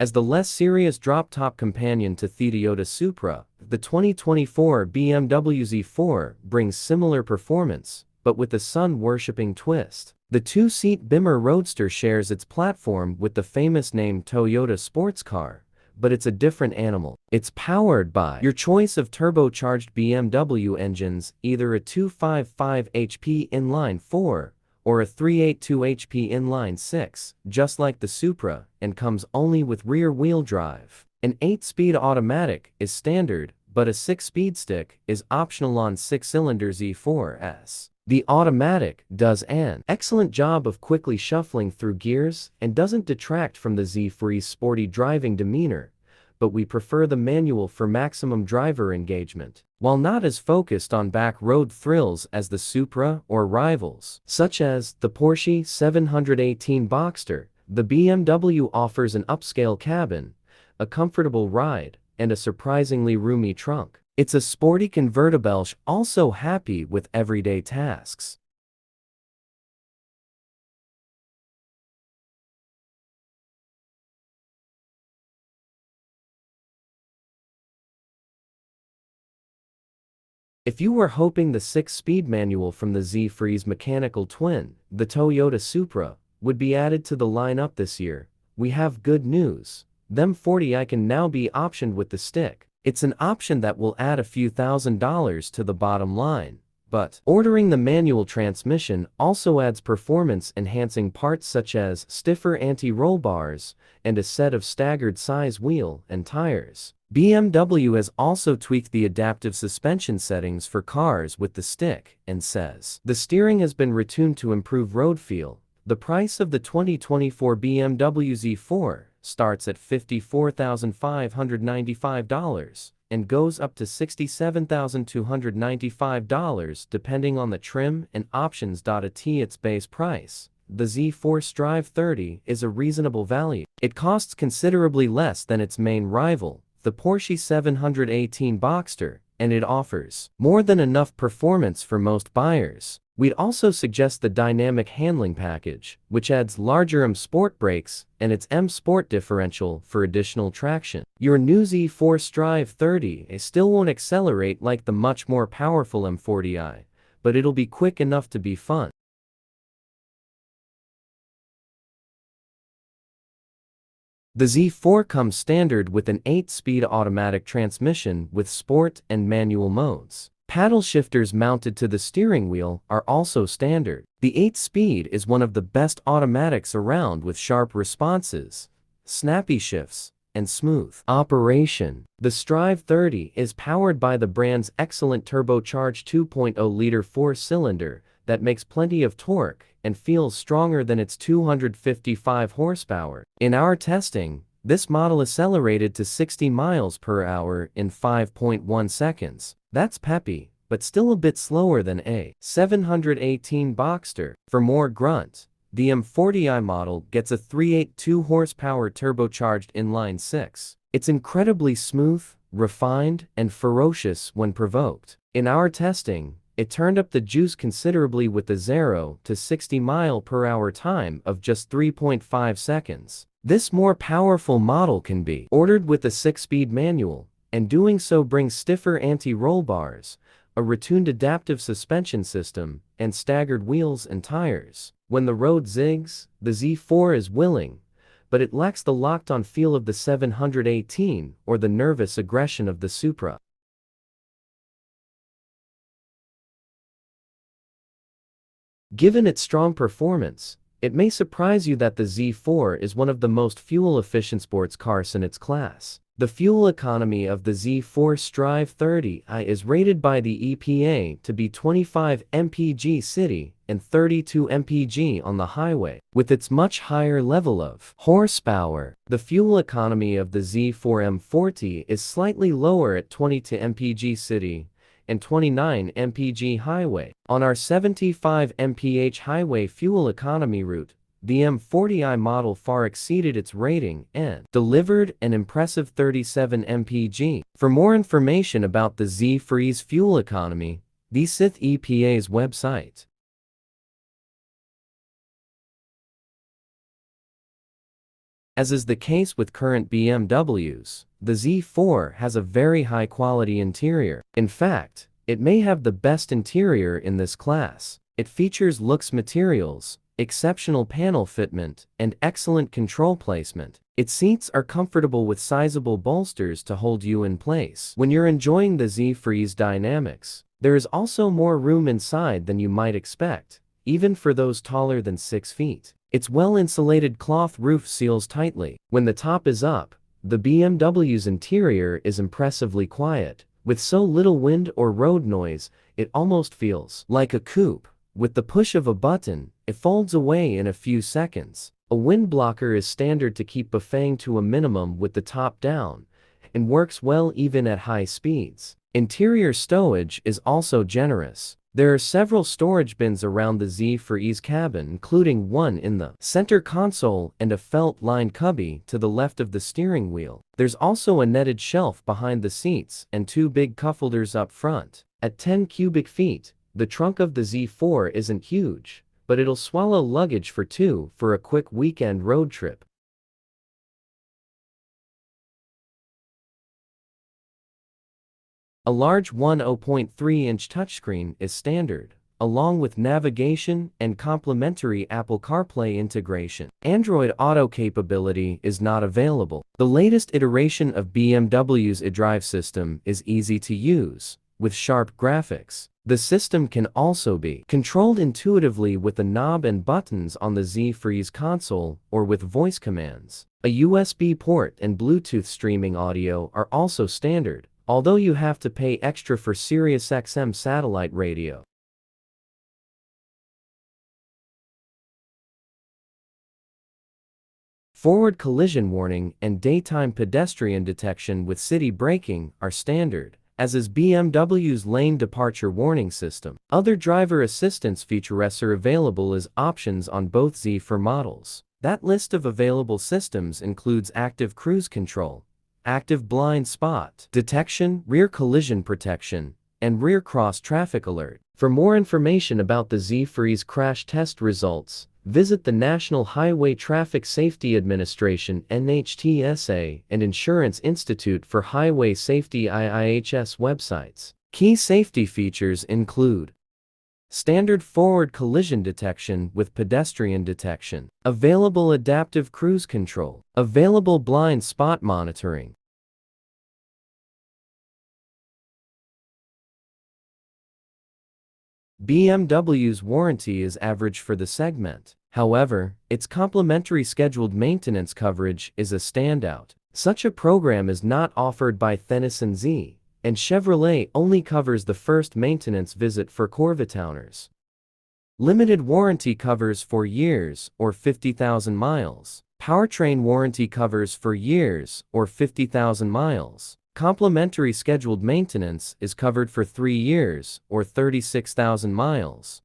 As the less serious drop-top companion to the Toyota Supra, the 2024 BMW Z4 brings similar performance, but with a sun-worshipping twist. The two-seat Bimmer Roadster shares its platform with the famous name Toyota sports car, but it's a different animal. It's powered by your choice of turbocharged BMW engines, either a 255 HP inline-4 or a 382 HP inline-6, just like the Supra, and comes only with rear-wheel drive. An 8-speed automatic is standard, but a 6-speed stick is optional on 6-cylinder Z4s. The automatic does an excellent job of quickly shuffling through gears and doesn't detract from the Z4's sporty driving demeanor, but we prefer the manual for maximum driver engagement. While not as focused on back-road thrills as the Supra or rivals, such as the Porsche 718 Boxster, the BMW offers an upscale cabin, a comfortable ride, and a surprisingly roomy trunk. It's a sporty convertible also happy with everyday tasks. If you were hoping the 6-speed manual from the Z4's mechanical twin, the Toyota Supra, would be added to the lineup this year, we have good news. The M40i can now be optioned with the stick. It's an option that will add a few $1,000s to the bottom line, but ordering the manual transmission also adds performance-enhancing parts such as stiffer anti-roll bars and a set of staggered size wheel and tires. BMW has also tweaked the adaptive suspension settings for cars with the stick and says the steering has been retuned to improve road feel. The price of the 2024 BMW Z4 starts at $54,595 and goes up to $67,295 depending on the trim and options. At its base price, the Z4 Strive 30 is a reasonable value. It costs considerably less than its main rival, the Porsche 718 Boxster, and it offers more than enough performance for most buyers. We'd also suggest the dynamic handling package, which adds larger M Sport brakes and its M Sport differential for additional traction. Your new Z4 Strive 30 still won't accelerate like the much more powerful M40i, but it'll be quick enough to be fun. The Z4 comes standard with an 8-speed automatic transmission with sport and manual modes. Paddle shifters mounted to the steering wheel are also standard. The 8-speed is one of the best automatics around with sharp responses, snappy shifts, and smooth operation. The Strive 30 is powered by the brand's excellent turbocharged 2.0-liter 4-cylinder that makes plenty of torque and feels stronger than its 255 horsepower. In our testing, this model accelerated to 60 miles per hour in 5.1 seconds. That's peppy, but still a bit slower than a 718 Boxster. For more grunt, the M40i model gets a 382 horsepower turbocharged inline-6. It's incredibly smooth, refined, and ferocious when provoked. In our testing, it turned up the juice considerably with a 0 to 60 mile/hour time of just 3.5 seconds. This more powerful model can be ordered with a 6-speed manual, and doing so brings stiffer anti-roll bars, a retuned adaptive suspension system, and staggered wheels and tires. When the road zigs, the Z4 is willing, but it lacks the locked-on feel of the 718 or the nervous aggression of the Supra. Given its strong performance, it may surprise you that the Z4 is one of the most fuel-efficient sports cars in its class. The fuel economy of the Z4 Strive 30i is rated by the EPA to be 25 mpg city and 32 mpg on the highway. With its much higher level of horsepower, the fuel economy of the Z4 M40 is slightly lower at 22 mpg city and 29 mpg highway. On our 75 mph highway fuel economy route, the M40i model far exceeded its rating and delivered an impressive 37 mpg. For more information about the Z4's fuel economy, visit EPA's website. As is the case with current BMWs, the Z4 has a very high-quality interior. In fact, it may have the best interior in this class. It features luxe materials, exceptional panel fitment, and excellent control placement. Its seats are comfortable with sizable bolsters to hold you in place. When you're enjoying the Z4's dynamics, there is also more room inside than you might expect, even for those taller than 6 feet. Its well-insulated cloth roof seals tightly. When the top is up, the BMW's interior is impressively quiet. With so little wind or road noise, it almost feels like a coupe. With the push of a button, it folds away in a few seconds. A wind blocker is standard to keep buffeting to a minimum with the top down, and works well even at high speeds. Interior stowage is also generous. There are several storage bins around the Z4's cabin, including one in the center console and a felt-lined cubby to the left of the steering wheel. There's also a netted shelf behind the seats and 2 big cup-holders up front. At 10 cubic feet, the trunk of the Z4 isn't huge, but it'll swallow luggage for 2 for a quick weekend road trip. A large 1.0.3-inch touchscreen is standard, along with navigation and complementary Apple CarPlay integration. Android Auto capability is not available. The latest iteration of BMW's iDrive system is easy to use, with sharp graphics. The system can also be controlled intuitively with a knob and buttons on the Z4's console or with voice commands. A USB port and Bluetooth streaming audio are also standard, although you have to pay extra for SiriusXM satellite radio. Forward collision warning and daytime pedestrian detection with city braking are standard, as is BMW's lane departure warning system. Other driver assistance features are available as options on both Z4 models. That list of available systems includes active cruise control, active blind spot detection, rear collision protection, and rear cross traffic alert. For more information about the Z4's crash test results, visit the National Highway Traffic Safety Administration (NHTSA) and Insurance Institute for Highway Safety (IIHS) websites. Key safety features include standard forward collision detection with pedestrian detection, available adaptive cruise control, available blind spot monitoring. BMW's warranty is average for the segment. However, its complimentary scheduled maintenance coverage is a standout. Such a program is not offered by Tennyson Z, and Chevrolet only covers the first maintenance visit for Corvetowners. Limited warranty covers 4 years or 50,000 miles. Powertrain warranty covers for years or 50,000 miles. Complimentary scheduled maintenance is covered for 3 years or 36,000 miles.